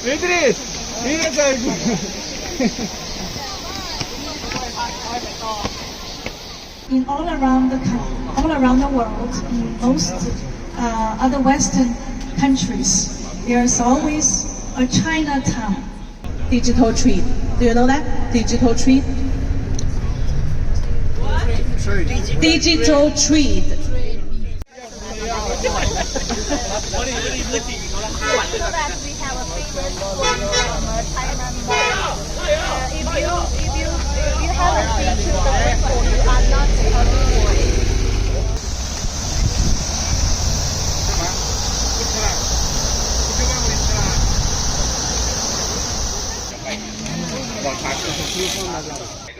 왜들이 이래서 In all around the world, in most other Western countries, there's always a Chinatown. Digital trade. Do you know that? Digital trade? Digital trade.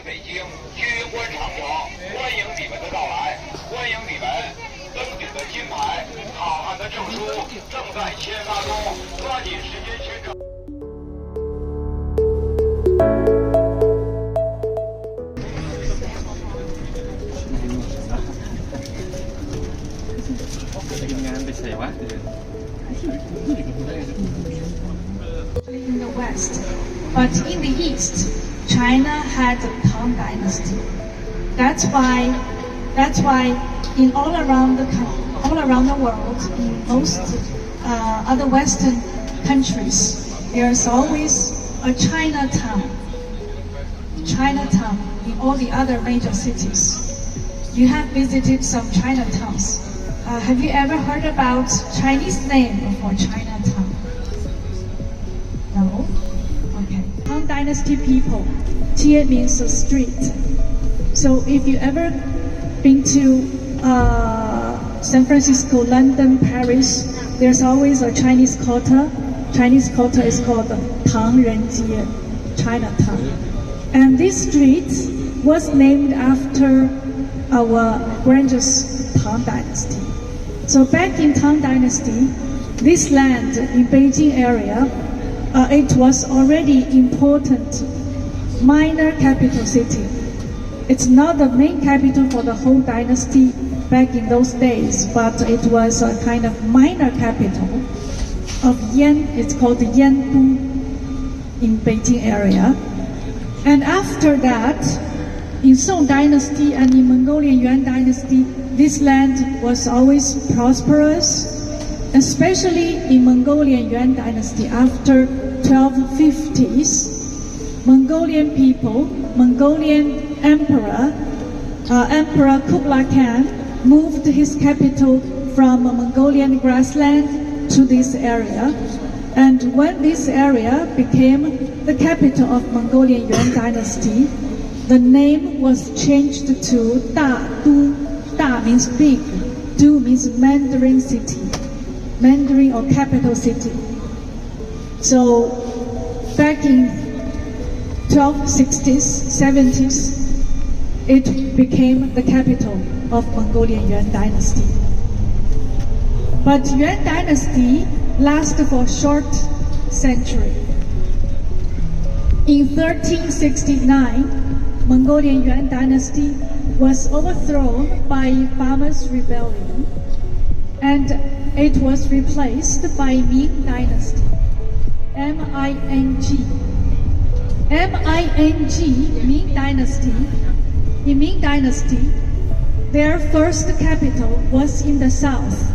北京军官长城，欢迎你们的到来，欢迎你们！登顶的金牌、好汉的证书正在签发中，抓紧时间签证。In the West, but in the East, China had the Tang Dynasty. That's why in all around the world, in most other Western countries, there's always a Chinatown. Chinatown in all the other major cities. You have visited some Chinatowns. Have you ever heard about Chinese name for Chinatown? No? Okay. Tang Dynasty people. Tie means a street. So if you ever been to San Francisco, London, Paris, there's always a Chinese quarter. Chinese quarter is called Tang Renjie, Chinatown. And this street was named after our grandest Tang Dynasty. So back in Tang Dynasty, this land in Beijing area, it was already important minor capital city. It's not the main capital for the whole dynasty back in those days, but it was a kind of minor capital of Yan. It's called Yanbu in Beijing area. And after that, in Song Dynasty and in Mongolian Yuan Dynasty, this land was always prosperous, especially in Mongolian Yuan Dynasty after 1250s. Mongolian people, Mongolian Emperor Kublai Khan moved his capital from Mongolian grassland to this area. And when this area became the capital of Mongolian Yuan Dynasty, the name was changed to Da-Du. Da means big, Du means Mandarin city, Mandarin or capital city. So back in 1260s, 70s, it became the capital of Mongolian Yuan Dynasty. But Yuan Dynasty lasted for a short century. In 1369, Mongolian Yuan Dynasty was overthrown by farmers' rebellion, and it was replaced by Ming Dynasty, M-I-N-G. M-I-N-G, Ming Dynasty. In Ming Dynasty, their first capital was in the south.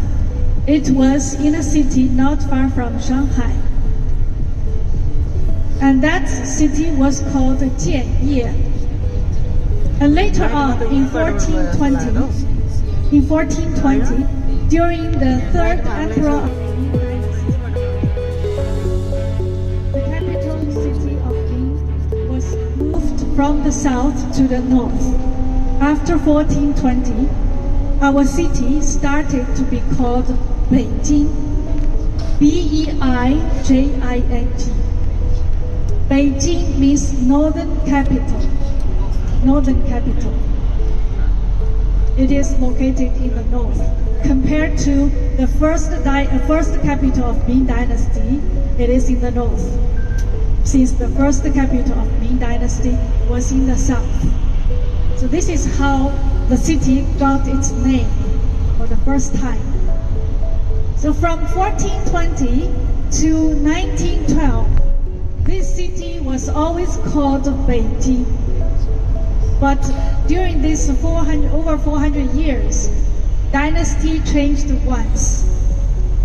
It was in a city not far from Shanghai. And that city was called Jianye. And later on, in 1420, during the third emperor of Ming Dynasty, the capital city of Ming was moved from the south to the north. After 1420, our city started to be called Beijing, B-E-I-J-I-N-G. Beijing means northern capital. Northern capital. It is located in the north. Compared to the first capital of Ming Dynasty, it is in the north, since the first capital of Ming Dynasty was in the south. So this is how the city got its name for the first time. So from 1420 to 1912, this city was always called Beijing. But during these over 400 years, dynasty changed once.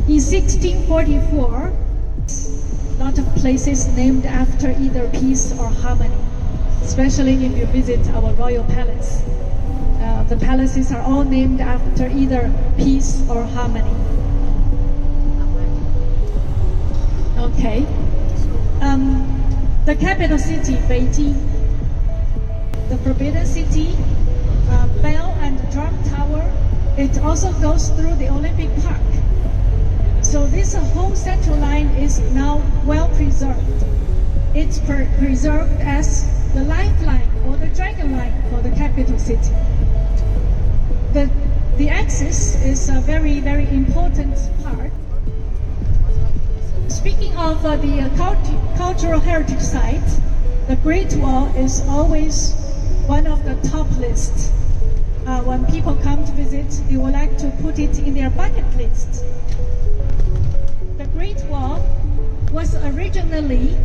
In 1644, a lot of places named after either peace or harmony, especially if you visit our royal palace. The palaces are all named after either peace or harmony. Okay. The capital city, Beijing, the Forbidden City, Bell and Drum Tower, it also goes through the Olympic Park. So this whole central line is now well preserved. It's preserved as the lifeline or the dragon line for the capital city. The axis is a very, very important part. Speaking of the cultural heritage site, the Great Wall is always one of the top lists. When people come to visit, they would like to put it in their bucket list. The Great Wall was originally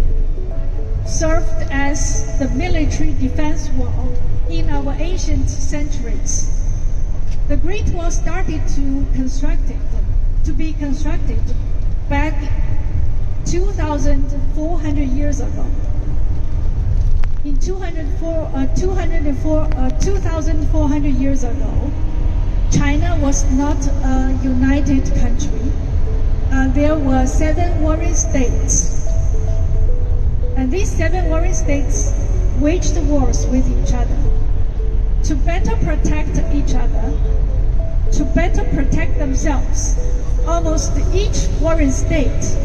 served as the military defense wall in our ancient centuries. The Great Wall started to be constructed back 2,400 years ago. In 2,400 years ago, China was not a united country. There were 7 warring states. And these 7 warring states waged wars with each other. To better protect each other, to better protect themselves, almost each warring state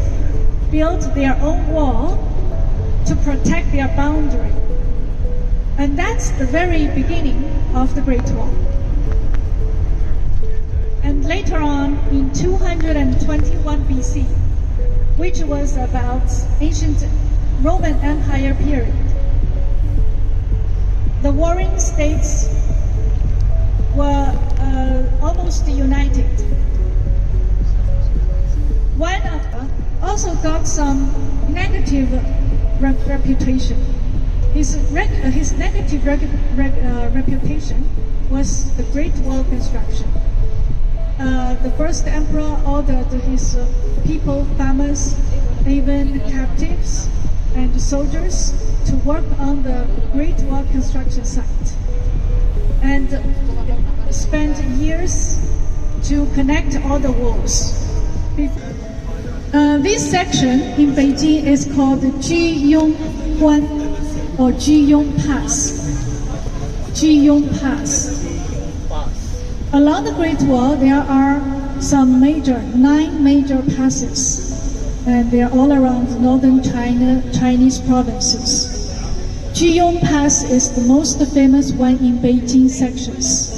built their own wall to protect their boundary. And that's the very beginning of the Great Wall. And later on, in 221 BC, which was about ancient Roman Empire period, the warring states were almost united. One of them also got some negative reputation. His negative reputation was the Great Wall construction. The first emperor ordered his people, farmers, even captives and soldiers to work on the Great Wall construction site and spent years to connect all the walls. This section in Beijing is called Jiyong Guan or Jiyong Pass. Jiyong Pass. Along the Great Wall, there are some 9 major passes, and they are all around northern Chinese provinces. Jiyong Pass is the most famous one in Beijing sections,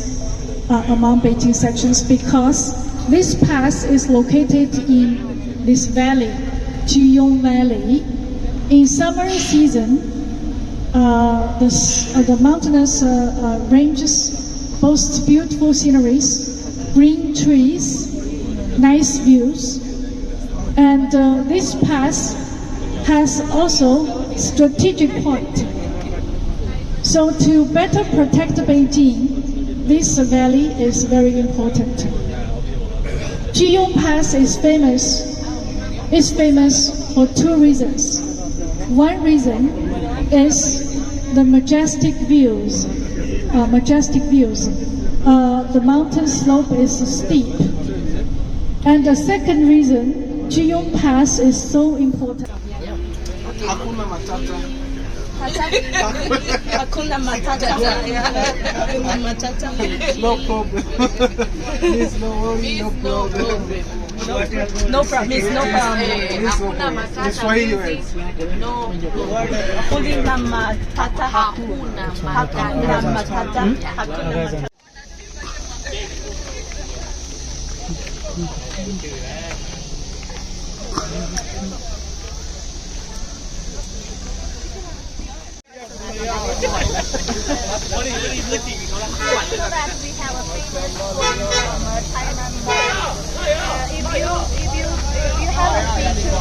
among Beijing sections, because this pass is located in this valley, Jiyong Valley. In summer season, the mountainous ranges boast beautiful sceneries, green trees, nice views, and this pass has also strategic point. So to better protect Beijing, this valley is very important. Jiyong Pass is famous for 2 reasons. One reason is the majestic views. The mountain slope is steep. And the second reason, Jiyong Pass is so important. Hakuna matata. Hakuna matata. Hakuna matata. No problem. Miss, no worry, no problem. No problem. Miss, no problem. Hakuna matata. Swahili words. No. Hakuna matata. Hakuna matata. Hakuna matata. What are you looking? So that we have a famous quote from China. If you haven't been to the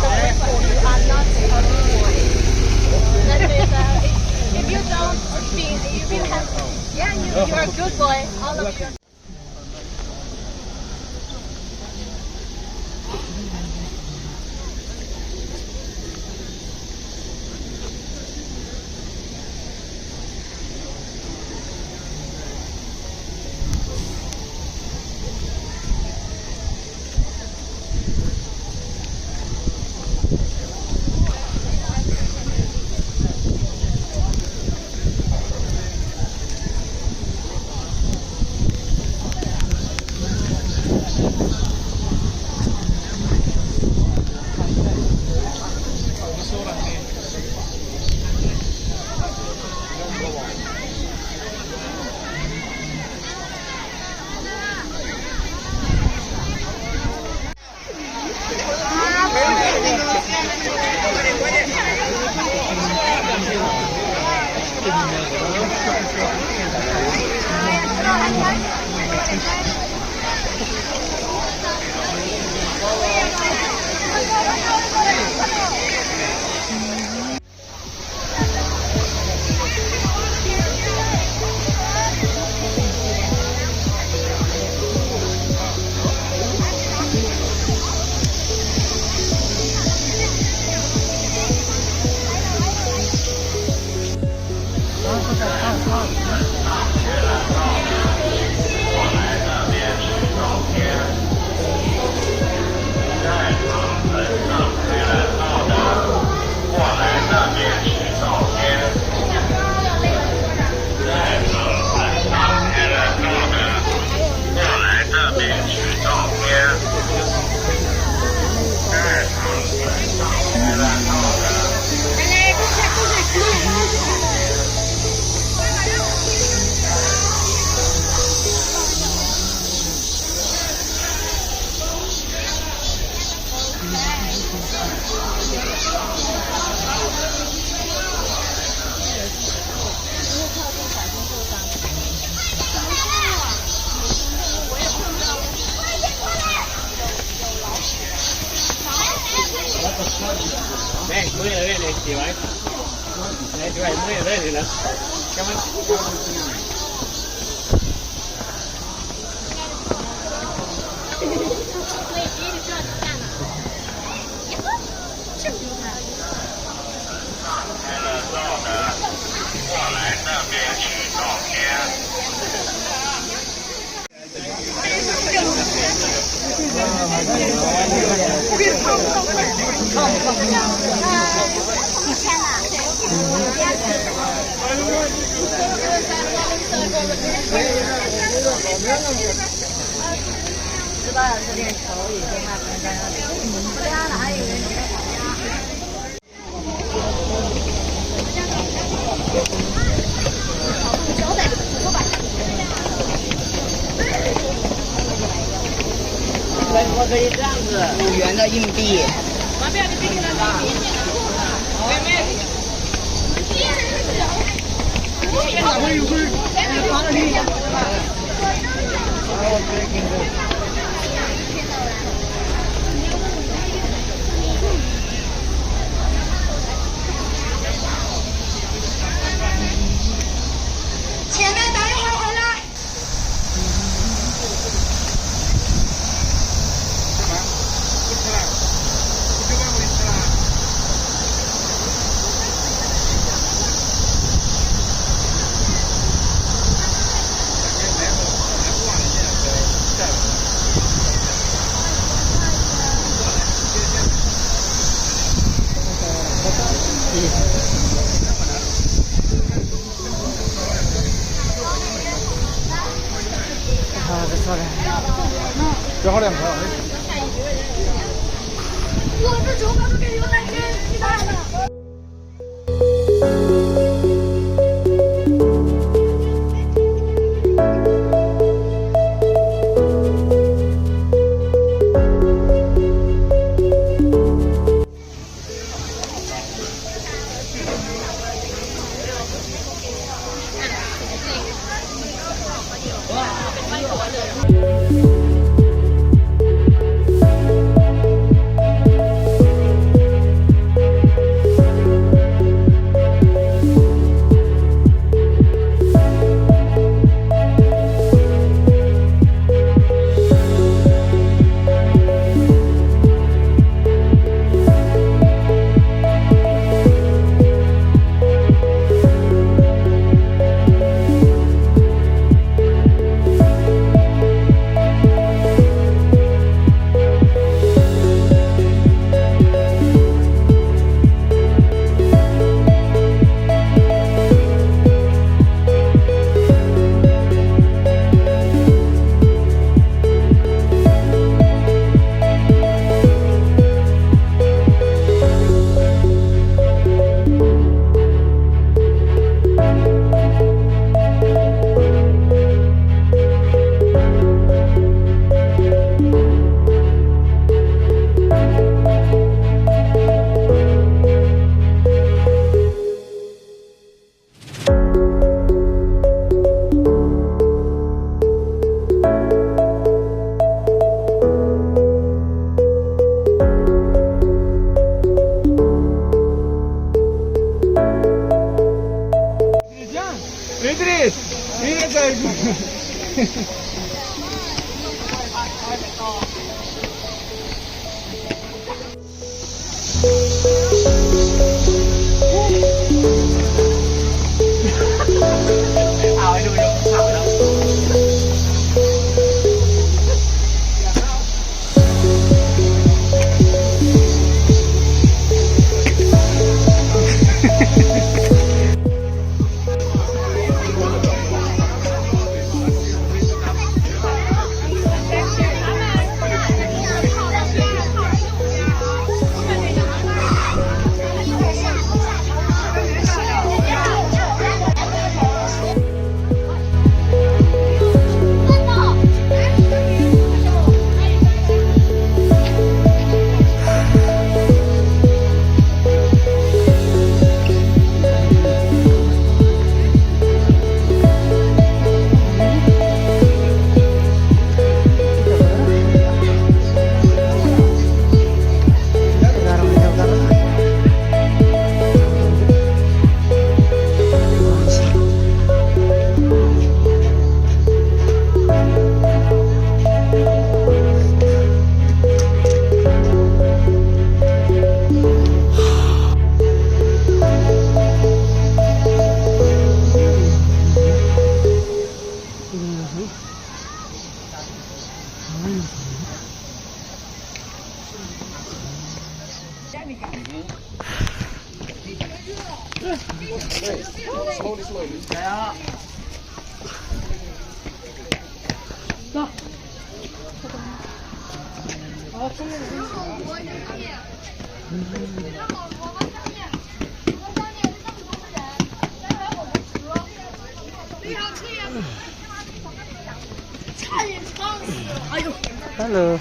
我可以这样子，5元的硬币。前面等一会儿回来。正好2块。我这酒包都给牛奶给鸡蛋了。Hello.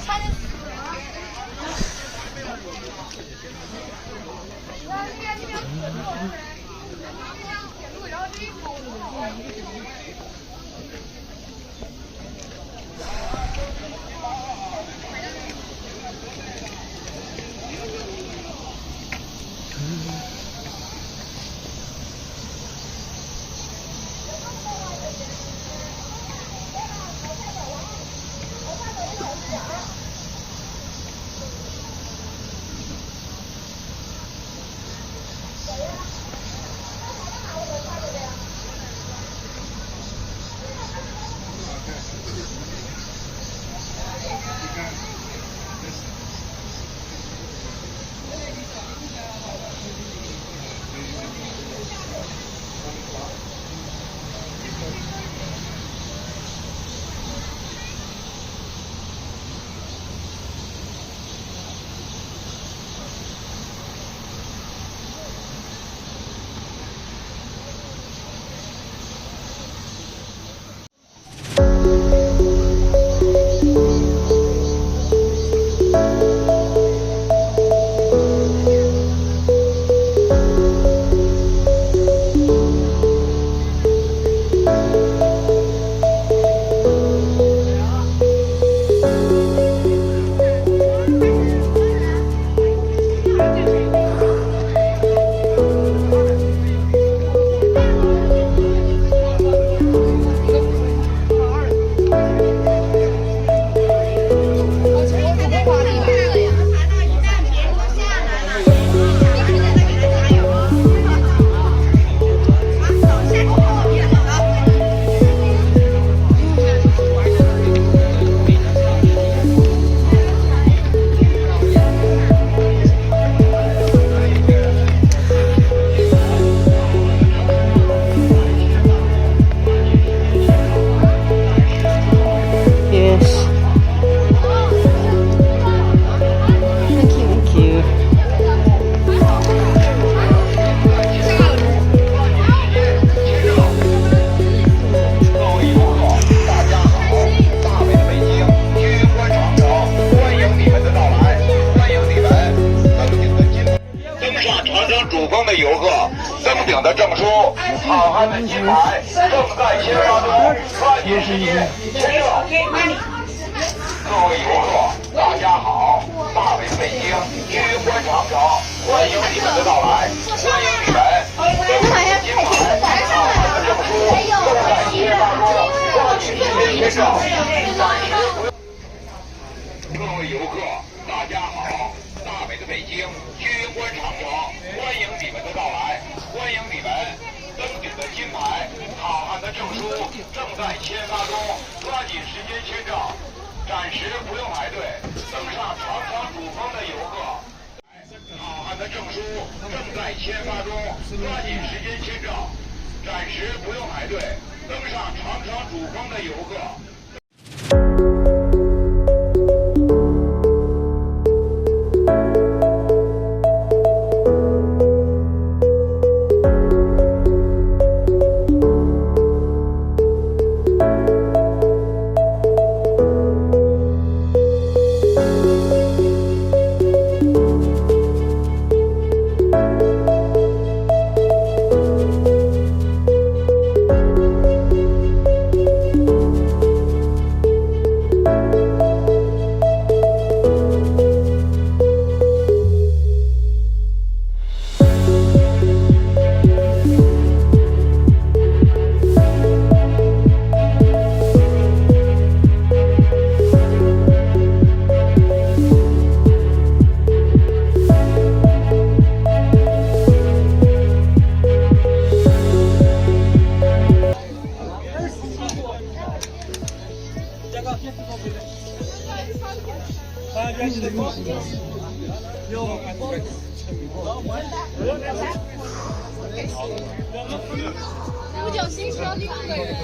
596新车6个人。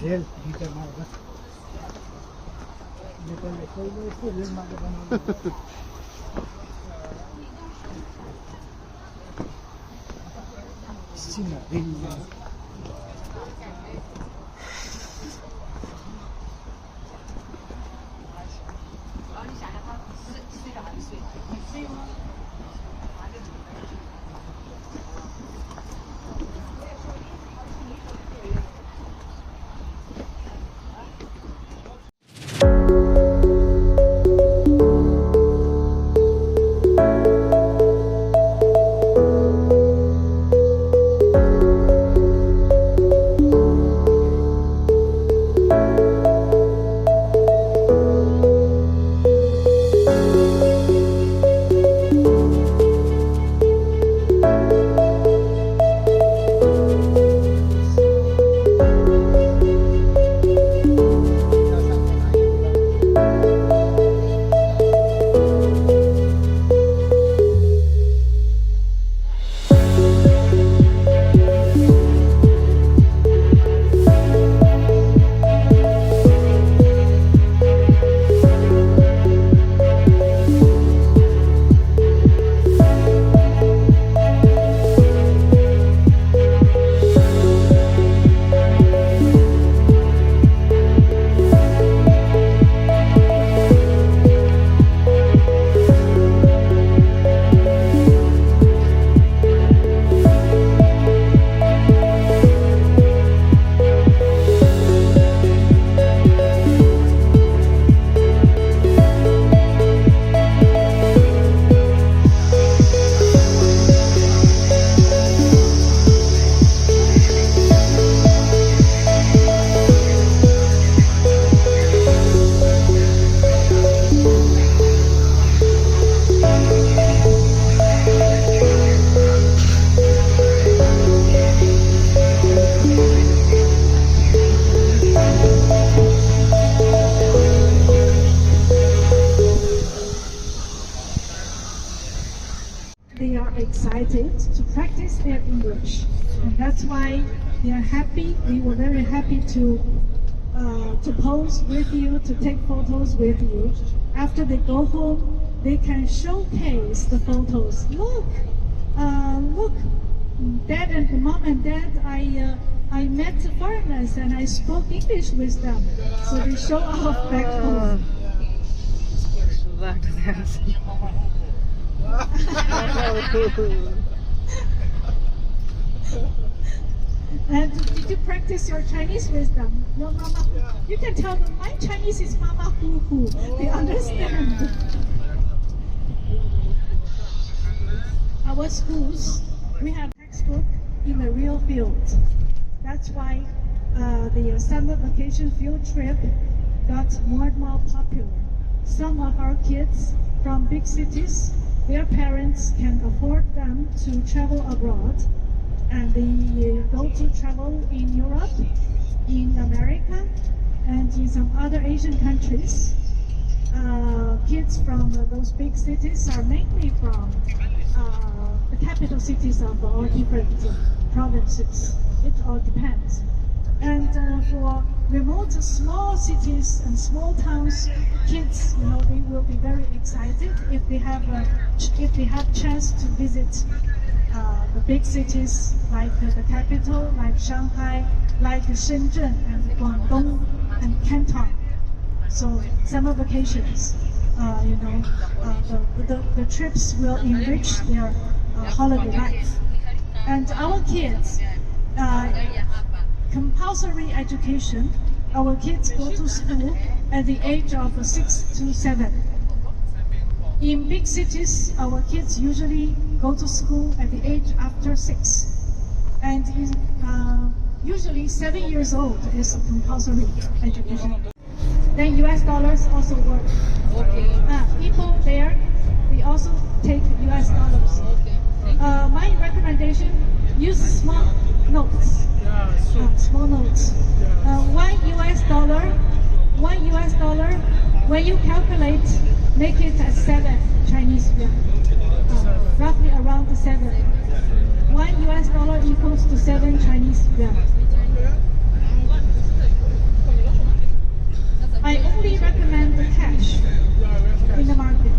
Ariel, dito na ba? Dito na ito, yung mga Chinatowns. They are excited to practice their English, and that's why they are happy. We were very happy to pose with you, to take photos with you. After they go home, they can showcase the photos. Look, Dad and Mom and Dad, I met foreigners and I spoke English with them. So they show off back home. And did you practice your Chinese with them? Your mama? You can tell them, my Chinese is Mama Hu Hu. They understand. Our schools, we have textbook in the real field. That's why the summer vacation field trip got more and more popular. Some of our kids from big cities, their parents can afford them to travel abroad, and they go to travel in Europe, in America, and in some other Asian countries. Kids from those big cities are mainly from the capital cities of all different provinces. It all depends. And for remote small cities and small towns, kids, they will be very excited if they have chance to visit the big cities like the capital, like Shanghai, like Shenzhen and Guangdong and Canton. So summer vacations, the trips will enrich holiday life. And our kids, compulsory education, our kids go to school at the age of 6 to 7. In big cities, our kids usually go to school at the age after 6. And usually 7 years old is compulsory education. Then US dollars also work. Okay. People there, they also take US dollars. My recommendation, use small notes. Small notes. $1 US, when you calculate, make it at 7 Chinese yuan. Roughly around 7. $1 US equals to 7 Chinese yuan. I only recommend the cash in the market.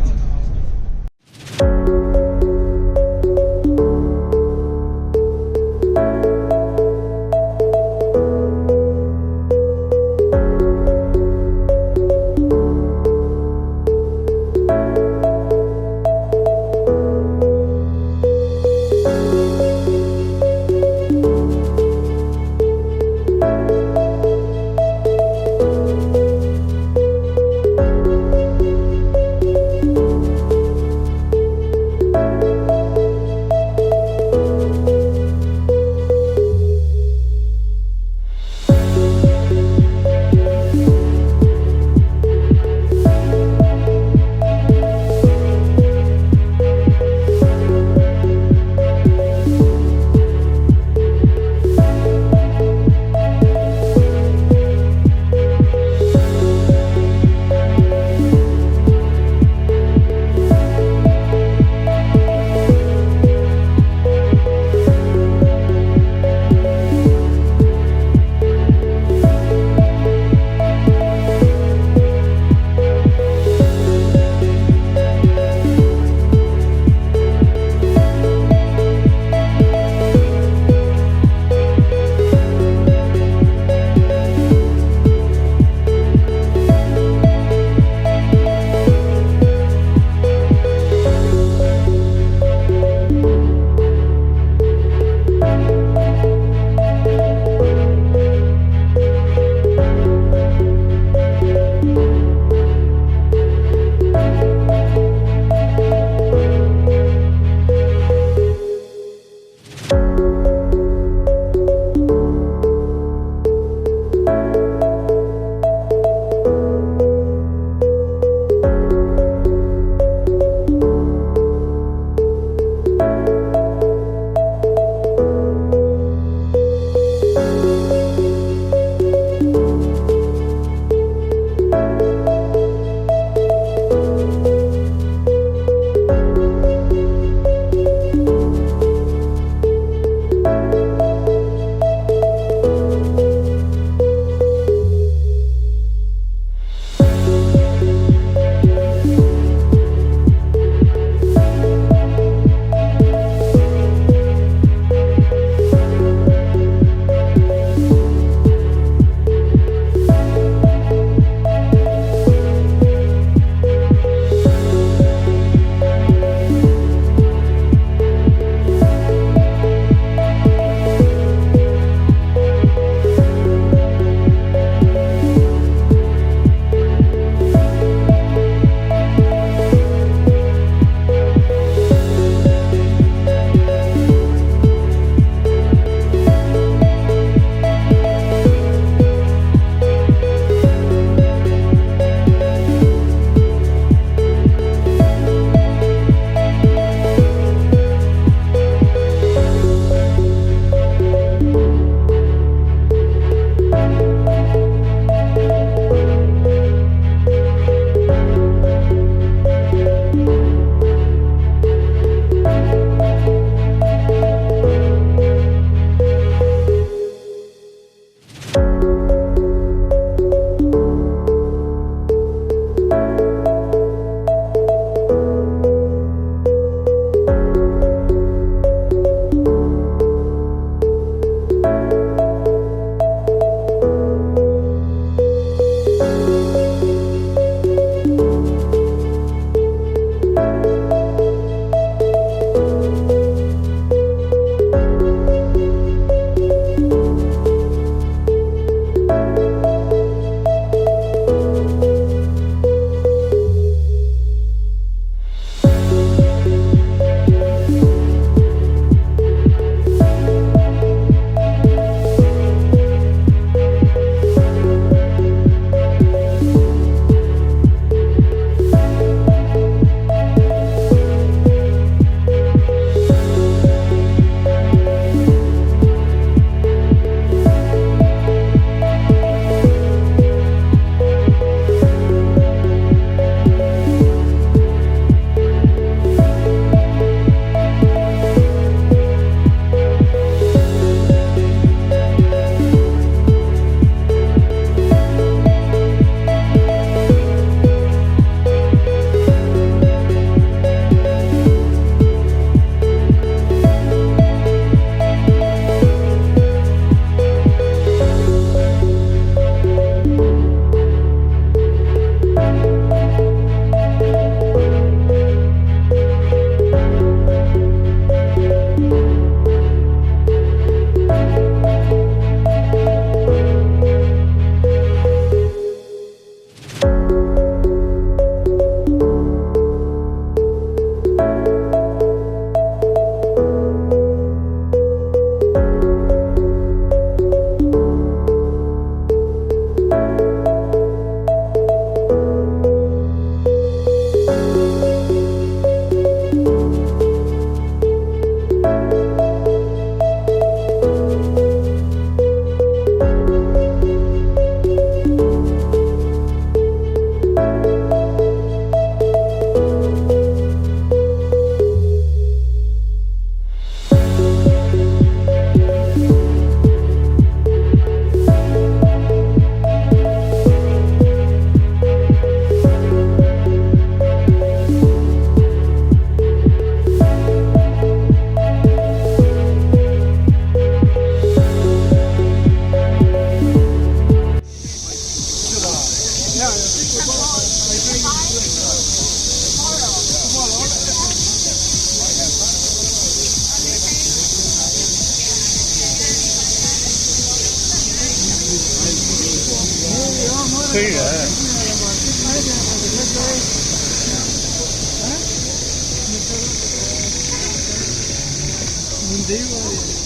黑人。你这个。